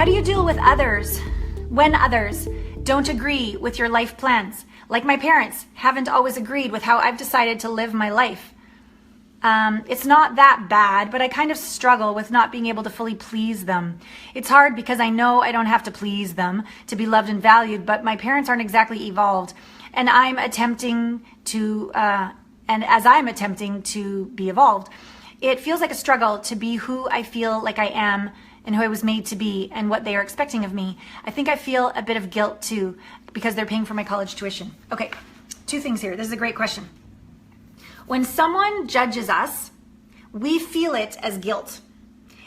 How do you deal with others when others don't agree with your life plans? Like my parents haven't always agreed with how I've decided to live my life. It's not that bad, but I kind of struggle with not being able to fully please them. It's hard because I know I don't have to please them to be loved and valued, but my parents aren't exactly evolved. And as I'm attempting to be evolved, it feels like a struggle to be who I feel like I am and who I was made to be and what they are expecting of me. I think I feel a bit of guilt too because they're paying for my college tuition. Okay, two things here. This is a great question. When someone judges us, we feel it as guilt.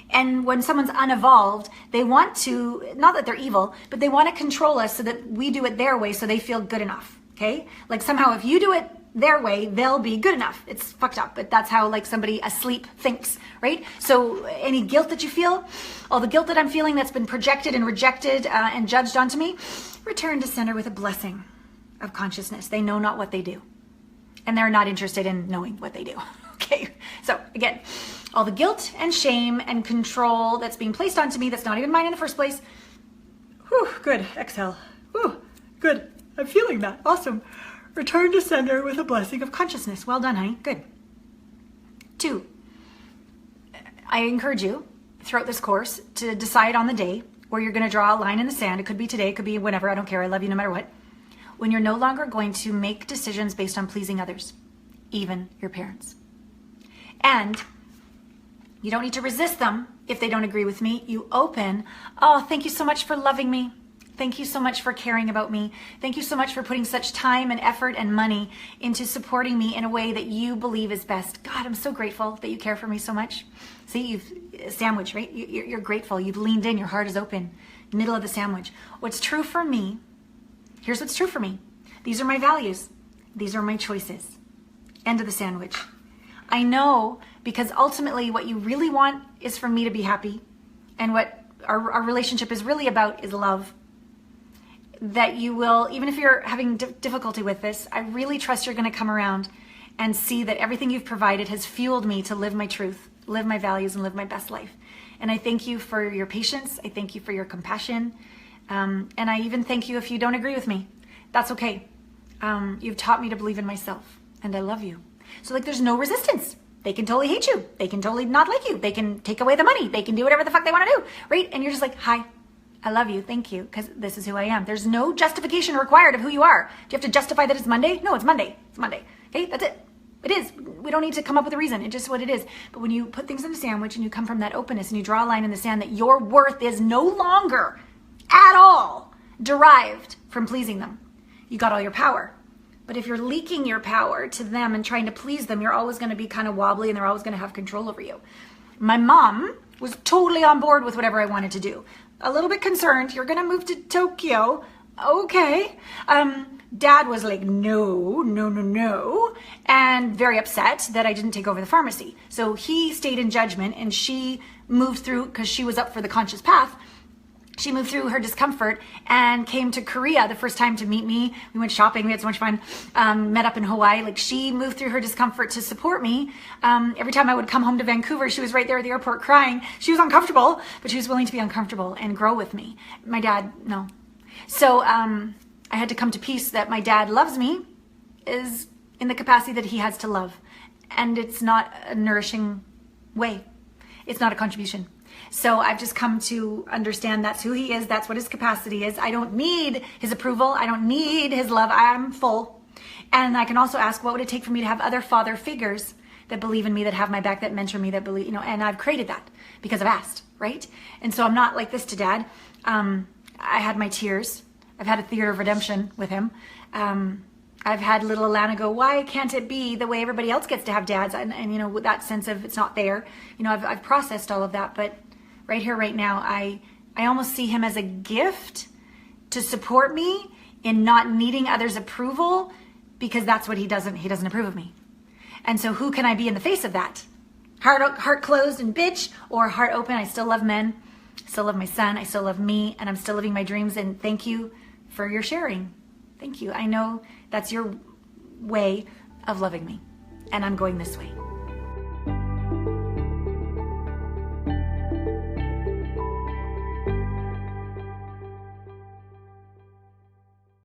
And when someone's unevolved, they want to, not that they're evil, but they want to control us so that we do it their way so they feel good enough, okay? Like somehow if you do it their way, they'll be good enough. It's fucked up, but that's how like somebody asleep thinks, right? So any guilt that you feel, all the guilt that I'm feeling that's been projected and rejected and judged onto me, return to center with a blessing of consciousness. They know not what they do. And they're not interested in knowing what they do. Okay, so again, all the guilt and shame and control that's being placed onto me that's not even mine in the first place. Whew, good, exhale. Whew, good, I'm feeling that, awesome. Return to center with a blessing of consciousness. Well done, honey, good. 2, I encourage you throughout this course to decide on the day where you're gonna draw a line in the sand. It could be today, it could be whenever, I don't care, I love you no matter what. When you're no longer going to make decisions based on pleasing others, even your parents. And you don't need to resist them if they don't agree with me. You open, oh, thank you so much for loving me. Thank you so much for caring about me. Thank you so much for putting such time and effort and money into supporting me in a way that you believe is best. God, I'm so grateful that you care for me so much. See, you've sandwich, right? You're grateful. You've leaned in. Your heart is open. Middle of the sandwich. What's true for me, here's what's true for me. These are my values. These are my choices. End of the sandwich. I know because ultimately what you really want is for me to be happy. And what our relationship is really about is love. That you will, even if you're having difficulty with this, I really trust you're going to come around and see that everything you've provided has fueled me to live my truth, live my values, and live my best life. And I thank you for your patience. I thank you for your compassion. And I even thank you if you don't agree with me. That's okay. You've taught me to believe in myself, and I love you. So like there's no resistance. They can totally hate you. They can totally not like you. They can take away the money. They can do whatever the fuck they want to do, right? And you're just like, hi, I love you, thank you, because this is who I am. There's no justification required of who you are. Do you have to justify that it's Monday? No, it's Monday. It's Monday. Okay, that's it. It is. We don't need to come up with a reason. It's just what it is. But when you put things in a sandwich and you come from that openness and you draw a line in the sand that your worth is no longer at all derived from pleasing them, you got all your power. But if you're leaking your power to them and trying to please them, you're always going to be kind of wobbly and they're always going to have control over you. My mom was totally on board with whatever I wanted to do. A little bit concerned, you're going to move to Tokyo. Okay. Dad was like, no, and very upset that I didn't take over the pharmacy. So he stayed in judgment and she moved through, because she was up for the conscious path, she moved through her discomfort and came to Korea the first time to meet me. We went shopping. We had so much fun. Met up in Hawaii. Like she moved through her discomfort to support me. Every time I would come home to Vancouver, she was right there at the airport crying. She was uncomfortable, but she was willing to be uncomfortable and grow with me. My dad, no. So I had to come to peace that my dad loves me is in the capacity that he has to love. And it's not a nourishing way. It's not a contribution. So I've just come to understand that's who he is. That's what his capacity is. I don't need his approval. I don't need his love. I'm full. And I can also ask, what would it take for me to have other father figures that believe in me, that have my back, that mentor me, that believe, and I've created that because I've asked, right? And so I'm not like this to Dad. I had my tears. I've had a theater of redemption with him. I've had little Allana go, why can't it be the way everybody else gets to have dads? And with that sense of it's not there. I've processed all of that, but right here, right now, I almost see him as a gift to support me in not needing others' approval, because that's what he doesn't approve of me. And so who can I be in the face of that? Heart closed and bitch, or heart open? I still love men. I still love my son. I still love me, and I'm still living my dreams. And thank you for your sharing. Thank you. I know that's your way of loving me, and I'm going this way.